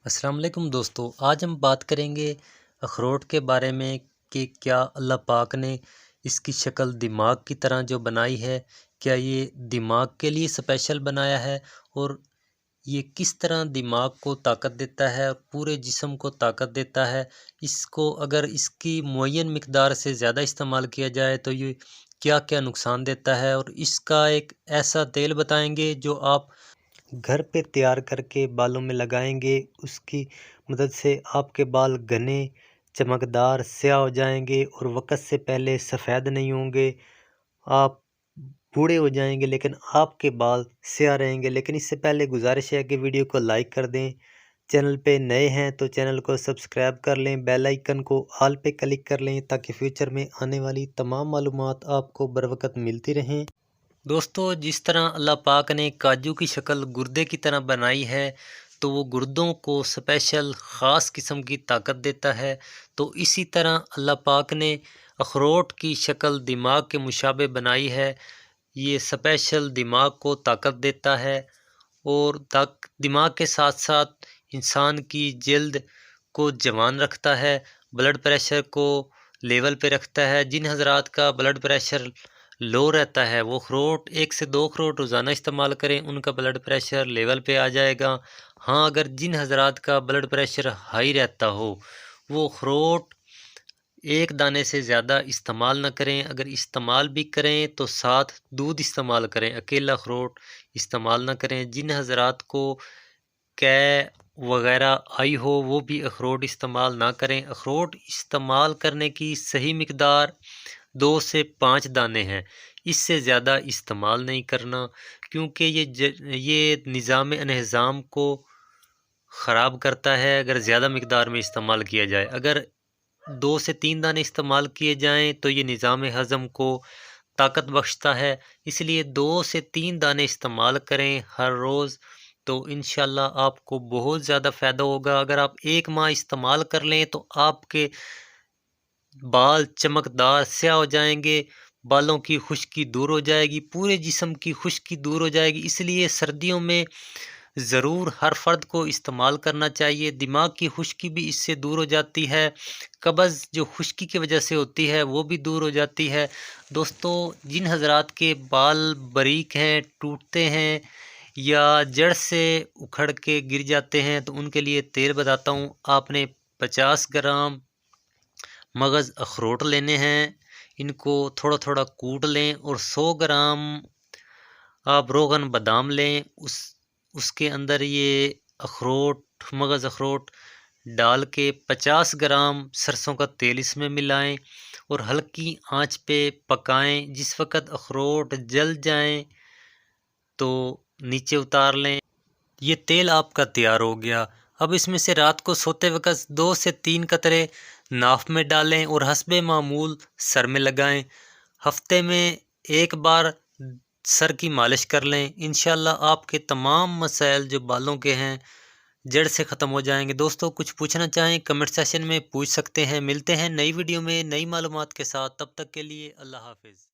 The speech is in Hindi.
अस्सलाम वालेकुम दोस्तों, आज हम बात करेंगे अखरोट के बारे में कि क्या अल्लाह पाक ने इसकी शक्ल दिमाग की तरह जो बनाई है, क्या ये दिमाग के लिए स्पेशल बनाया है और ये किस तरह दिमाग को ताकत देता है और पूरे जिस्म को ताकत देता है। इसको अगर इसकी मुअय्यन मिक़दार से ज़्यादा इस्तेमाल किया जाए तो ये क्या-क्या नुकसान देता है, और इसका एक ऐसा तेल बताएंगे जो आप घर पे तैयार करके बालों में लगाएंगे, उसकी मदद से आपके बाल घने, चमकदार, स्याह हो जाएंगे और वक़्त से पहले सफ़ेद नहीं होंगे। आप बूढ़े हो जाएंगे लेकिन आपके बाल स्याह रहेंगे। लेकिन इससे पहले गुजारिश है कि वीडियो को लाइक कर दें, चैनल पे नए हैं तो चैनल को सब्सक्राइब कर लें, बेल आइकन को ऑल पे क्लिक कर लें ताकि फ्यूचर में आने वाली तमाम मालूमात आपको बर वक़्त मिलती रहें। दोस्तों, जिस तरह अल्लाह पाक ने काजू की शक्ल गुर्दे की तरह बनाई है, तो वो गुर्दों को स्पेशल ख़ास किस्म की ताकत देता है। तो इसी तरह अल्लाह पाक ने अखरोट की शक्ल दिमाग के मुशाबे बनाई है। ये स्पेशल दिमाग को ताकत देता है और दिमाग के साथ साथ इंसान की जल्द को जवान रखता है, ब्लड प्रेशर को लेवल पे रखता है। जिन हज़रात का ब्लड प्रेशर लो रहता है वो अखरोट 1 से 2 अखरोट रोज़ाना इस्तेमाल करें, उनका ब्लड प्रेशर लेवल पे आ जाएगा। हाँ, अगर जिन हज़रात का ब्लड प्रेशर हाई रहता हो वो अखरोट एक दाने से ज़्यादा इस्तेमाल ना करें। अगर इस्तेमाल भी करें तो साथ दूध इस्तेमाल करें, अकेला अखरोट इस्तेमाल ना करें। जिन हज़रात को कै वगैरह आई हो वो भी अखरोट इस्तेमाल ना करें। अखरोट इस्तेमाल करने की सही मिक़दार 2 से 5 दाने हैं, इससे ज़्यादा इस्तेमाल नहीं करना, क्योंकि ये निज़ाम इन्हिज़ाम को ख़राब करता है अगर ज़्यादा मिक़दार में इस्तेमाल किया जाए। अगर 2 से 3 दाने इस्तेमाल किए जाएँ तो ये निज़ाम हज़म को ताकत बख्शता है, इसलिए 2 से 3 दाने इस्तेमाल करें हर रोज़, तो इंशाअल्लाह आपको बहुत ज़्यादा फ़ायदा होगा। अगर आप 1 माह इस्तेमाल कर लें तो आपके बाल चमकदार स्याह हो जाएंगे, बालों की खुश्की दूर हो जाएगी, पूरे जिस्म की खुश्की दूर हो जाएगी। इसलिए सर्दियों में ज़रूर हर फ़र्द को इस्तेमाल करना चाहिए। दिमाग की खुश्की भी इससे दूर हो जाती है, कब्ज़ जो खुश्की की वजह से होती है वो भी दूर हो जाती है। दोस्तों, जिन हज़रात के बाल बारीक हैं, टूटते हैं या जड़ से उखड़ के गिर जाते हैं तो उनके लिए तेल बताता हूँ। आपने 50 ग्राम मगज़ अखरोट लेने हैं, इनको थोड़ा थोड़ा कूट लें और 100 ग्राम आप रोगन बादाम लें। उसके अंदर ये मगज़ अखरोट डाल के 50 ग्राम सरसों का तेल इसमें मिलाएं और हल्की आंच पे पकाएं। जिस वक़्त अखरोट जल जाएं तो नीचे उतार लें। ये तेल आपका तैयार हो गया। अब इसमें से रात को सोते वक़्त 2 से 3 कतरे नाफ में डालें और हस्बे मामूल सर में लगाएं। हफ्ते में 1 बार सर की मालिश कर लें। इंशाअल्लाह आपके तमाम मसाइल जो बालों के हैं जड़ से ख़त्म हो जाएंगे। दोस्तों, कुछ पूछना चाहें कमेंट सेशन में पूछ सकते हैं। मिलते हैं नई वीडियो में नई मालूमात के साथ, तब तक के लिए अल्लाह हाफ़िज़।